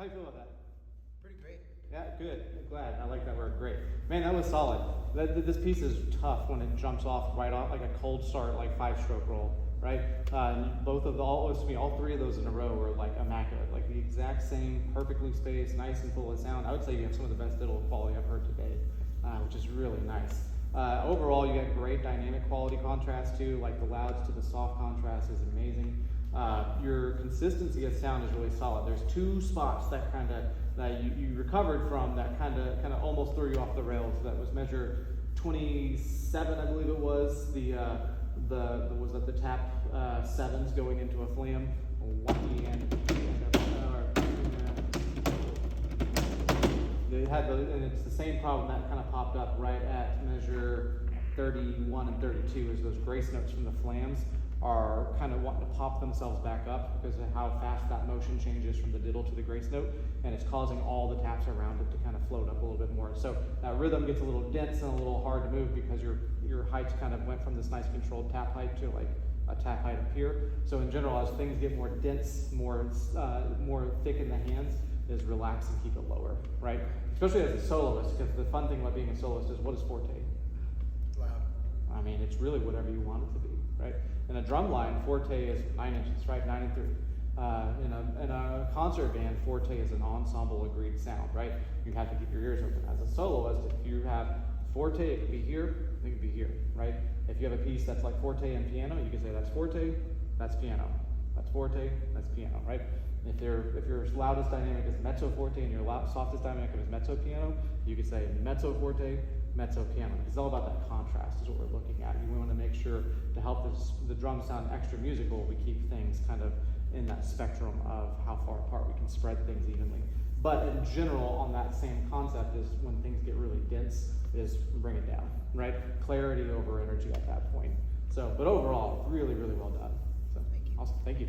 How you feel about that? Pretty great. Yeah, good. Glad. I like that word. Great. Man, that was solid. This piece is tough when it jumps off right off like a cold start, like 5-stroke roll, right? All three of those in a row were like immaculate, like the exact same, perfectly spaced, nice and full of sound. I would say you have some of the best diddle quality I've heard today, which is really nice. Overall, you get great dynamic quality contrast too, like the louds to the soft contrast is amazing. Your consistency of sound is really solid. There's two spots that you recovered from that kind of almost threw you off the rails. That was measure 27, I believe it was. The tap sevens going into a flam. And it's the same problem that kind of popped up right at measure 31 and 32, is those grace notes from the flams are kind of wanting to pop themselves back up because of how fast that motion changes from the diddle to the grace note, and it's causing all the taps around it to kind of float up a little bit more. So that rhythm gets a little dense and a little hard to move because your heights kind of went from this nice controlled tap height to like a tap height up here. So in general, as things get more dense, more thick in the hands, is relax and keep it lower, right? Especially as a soloist, because the fun thing about being a soloist is, what is forte? Loud. I mean, it's really whatever you want it to be, right? In a drum line, forte is 9 inches, right? 9 and 3. In a concert band, forte is an ensemble agreed sound, right? You have to keep your ears open. As a soloist, if you have forte, it could be here, it could be here, right? If you have a piece that's like forte and piano, you can say that's forte, that's piano. That's forte, that's piano, right? If your loudest dynamic is mezzo forte and your softest dynamic is mezzo piano, you could say mezzo forte, mezzo piano. It's all about that contrast is what we're looking at. We want to make sure to help the drum sound extra musical, we keep things kind of in that spectrum of how far apart we can spread things evenly. But in general, on that same concept is when things get really dense, is bring it down, right? Clarity over energy at that point. So, but overall, really, really well done. So, Thank you. Awesome. Thank you.